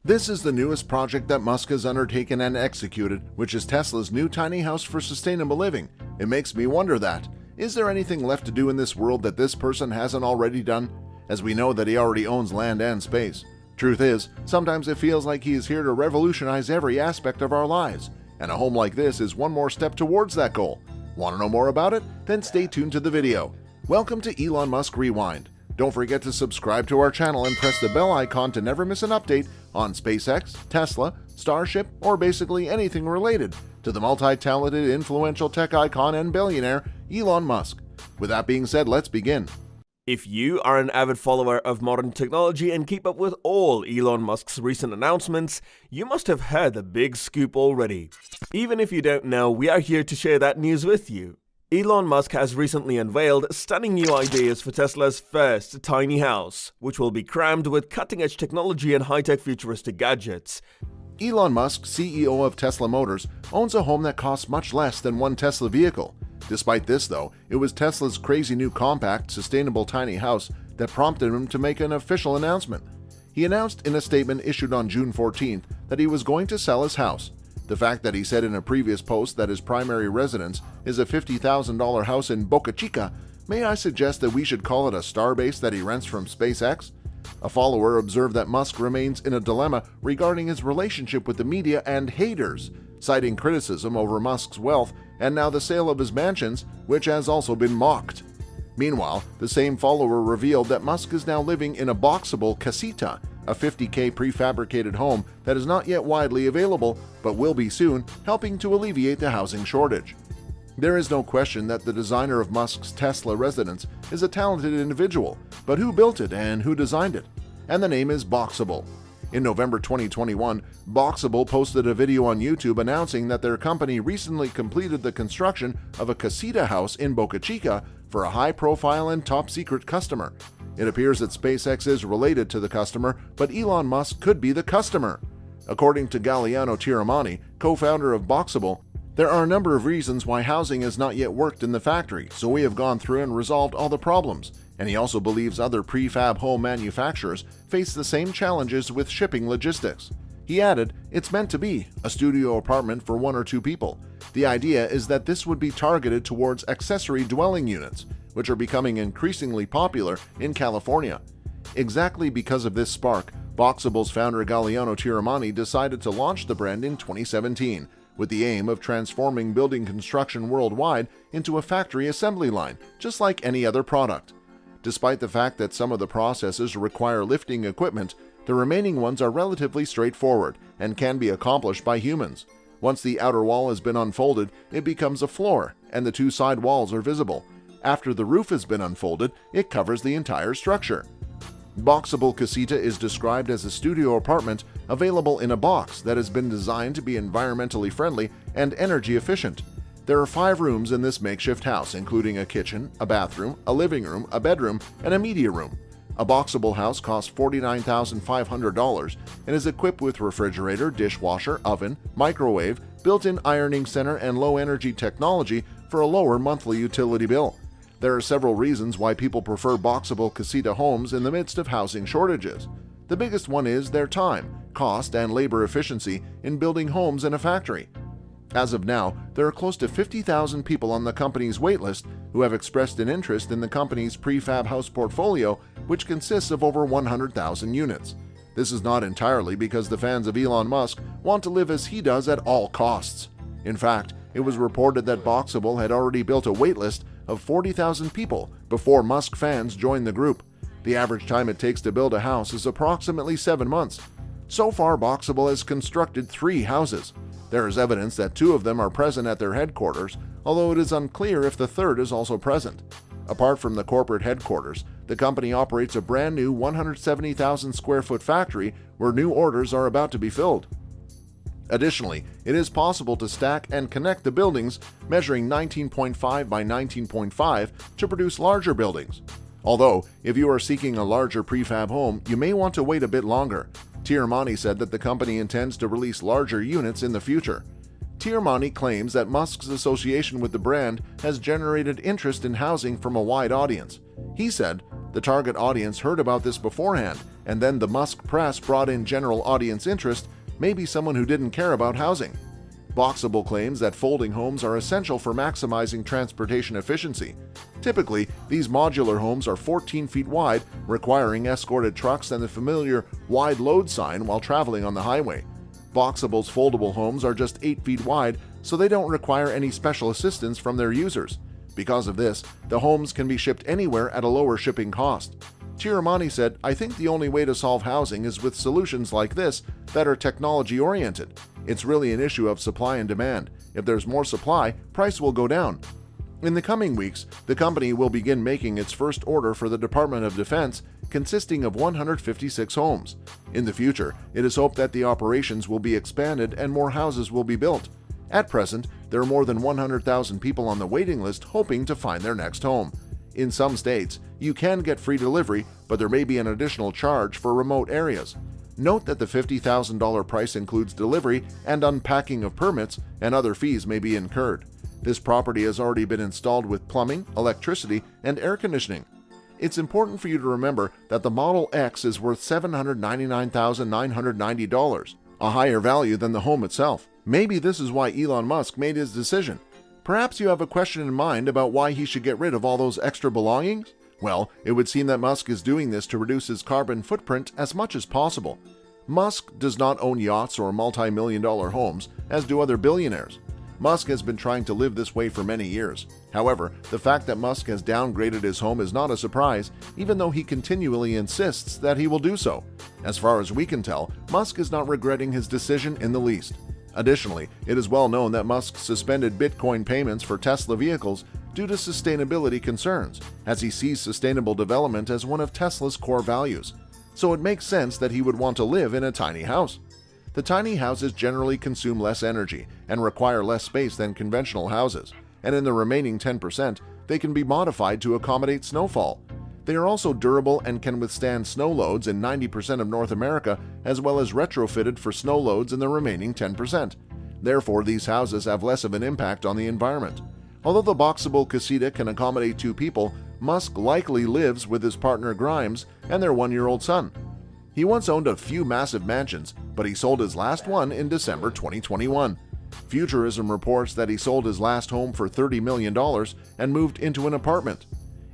This is the newest project that Musk has undertaken and executed, which is Tesla's new tiny house for sustainable living. It makes me wonder that, is there anything left to do in this world that this person hasn't already done? As we know that he already owns land and space. Truth is, sometimes it feels like he is here to revolutionize every aspect of our lives, and a home like this is one more step towards that goal. Want to know more about it? Then stay tuned to the video. Welcome to Elon Musk Rewind. Don't forget to subscribe to our channel and press the bell icon to never miss an update on SpaceX, Tesla, Starship, or basically anything related to the multi-talented, influential tech icon and billionaire Elon Musk. With that being said, let's begin. If you are an avid follower of modern technology and keep up with all Elon Musk's recent announcements, you must have heard the big scoop already. Even if you don't know, we are here to share that news with you. Elon Musk has recently unveiled stunning new ideas for Tesla's first tiny house, which will be crammed with cutting-edge technology and high-tech futuristic gadgets. Elon Musk, CEO of Tesla Motors, owns a home that costs much less than one Tesla vehicle. Despite this, though, it was Tesla's crazy new compact, sustainable tiny house that prompted him to make an official announcement. He announced in a statement issued on June 14th that he was going to sell his house. The fact that he said in a previous post that his primary residence is a $50,000 house in Boca Chica, may I suggest that we should call it a starbase that he rents from SpaceX? A follower observed that Musk remains in a dilemma regarding his relationship with the media and haters, citing criticism over Musk's wealth and now the sale of his mansions, which has also been mocked. Meanwhile, the same follower revealed that Musk is now living in a boxable casita, a $50,000 prefabricated home that is not yet widely available, but will be soon, helping to alleviate the housing shortage. There is no question that the designer of Musk's Tesla residence is a talented individual, but who built it and who designed it? And the name is Boxable. In November 2021, Boxable posted a video on YouTube announcing that their company recently completed the construction of a casita house in Boca Chica for a high-profile and top-secret customer. It appears that SpaceX is related to the customer, but Elon Musk could be the customer. According to Galliano Tiramani, co-founder of Boxable, there are a number of reasons why housing has not yet worked in the factory, so we have gone through and resolved all the problems. And he also believes other prefab home manufacturers face the same challenges with shipping logistics. He added, "It's meant to be a studio apartment for one or two people. The idea is that this would be targeted towards accessory dwelling units, which are becoming increasingly popular in California." Exactly because of this spark, Boxable's founder Galliano Tiramani decided to launch the brand in 2017, with the aim of transforming building construction worldwide into a factory assembly line, just like any other product. Despite the fact that some of the processes require lifting equipment, the remaining ones are relatively straightforward and can be accomplished by humans. Once the outer wall has been unfolded, it becomes a floor, and the two side walls are visible. After the roof has been unfolded, it covers the entire structure. Boxable Casita is described as a studio apartment available in a box that has been designed to be environmentally friendly and energy efficient. There are 5 rooms in this makeshift house, including a kitchen, a bathroom, a living room, a bedroom, and a media room. A Boxable house costs $49,500 and is equipped with refrigerator, dishwasher, oven, microwave, built-in ironing center, and low-energy technology for a lower monthly utility bill. There are several reasons why people prefer Boxable Casita homes in the midst of housing shortages. The biggest one is their time, cost, and labor efficiency in building homes in a factory. As of now, there are close to 50,000 people on the company's waitlist who have expressed an interest in the company's prefab house portfolio, which consists of over 100,000 units. This is not entirely because the fans of Elon Musk want to live as he does at all costs. In fact, it was reported that Boxable had already built a waitlist of 40,000 people before Musk fans joined the group. The average time it takes to build a house is approximately 7 months. So far, Boxable has constructed 3 houses. There is evidence that 2 of them are present at their headquarters, although it is unclear if the third is also present. Apart from the corporate headquarters, the company operates a brand new 170,000 square foot factory where new orders are about to be filled. Additionally, it is possible to stack and connect the buildings measuring 19.5 by 19.5 to produce larger buildings. Although, if you are seeking a larger prefab home, you may want to wait a bit longer. Tiramani said that the company intends to release larger units in the future. Tiramani claims that Musk's association with the brand has generated interest in housing from a wide audience. He said, "The target audience heard about this beforehand and then the Musk press brought in general audience interest, maybe someone who didn't care about housing. Boxable claims that folding homes are essential for maximizing transportation efficiency. Typically, these modular homes are 14 feet wide, requiring escorted trucks and the familiar wide load sign while traveling on the highway. Boxable's foldable homes are just 8 feet wide, so they don't require any special assistance from their users. Because of this, the homes can be shipped anywhere at a lower shipping cost. Chiramani said, "I think the only way to solve housing is with solutions like this that are technology-oriented. It's really an issue of supply and demand. If there's more supply, price will go down." In the coming weeks, the company will begin making its first order for the Department of Defense, consisting of 156 homes. In the future, it is hoped that the operations will be expanded and more houses will be built. At present, there are more than 100,000 people on the waiting list hoping to find their next home. In some states, you can get free delivery, but there may be an additional charge for remote areas. Note that the $50,000 price includes delivery and unpacking of permits, and other fees may be incurred. This property has already been installed with plumbing, electricity, and air conditioning. It's important for you to remember that the Model X is worth $799,990, a higher value than the home itself. Maybe this is why Elon Musk made his decision. Perhaps you have a question in mind about why he should get rid of all those extra belongings? Well, it would seem that Musk is doing this to reduce his carbon footprint as much as possible. Musk does not own yachts or multi-million-dollar homes, as do other billionaires. Musk has been trying to live this way for many years. However, the fact that Musk has downgraded his home is not a surprise, even though he continually insists that he will do so. As far as we can tell, Musk is not regretting his decision in the least. Additionally, it is well known that Musk suspended Bitcoin payments for Tesla vehicles due to sustainability concerns, as he sees sustainable development as one of Tesla's core values. So it makes sense that he would want to live in a tiny house. The tiny houses generally consume less energy and require less space than conventional houses, and in the remaining 10%, they can be modified to accommodate snowfall. They are also durable and can withstand snow loads in 90% of North America, as well as retrofitted for snow loads in the remaining 10%. Therefore, these houses have less of an impact on the environment. Although the boxable casita can accommodate 2 people, Musk likely lives with his partner Grimes and their 1-year-old son. He once owned a few massive mansions, but he sold his last one in December 2021. Futurism reports that he sold his last home for $30 million and moved into an apartment.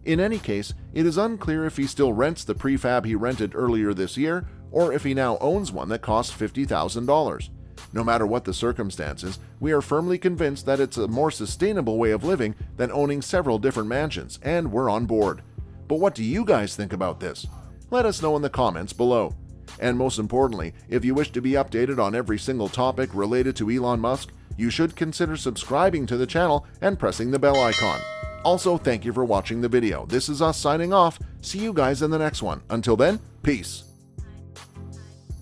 In any case, it is unclear if he still rents the prefab he rented earlier this year, or if he now owns one that costs $50,000. No matter what the circumstances, we are firmly convinced that it's a more sustainable way of living than owning several different mansions, and we're on board. But what do you guys think about this? Let us know in the comments below. And most importantly, if you wish to be updated on every single topic related to Elon Musk, you should consider subscribing to the channel and pressing the bell icon. Also, thank you for watching the video. This is us signing off. See you guys in the next one. Until then, peace.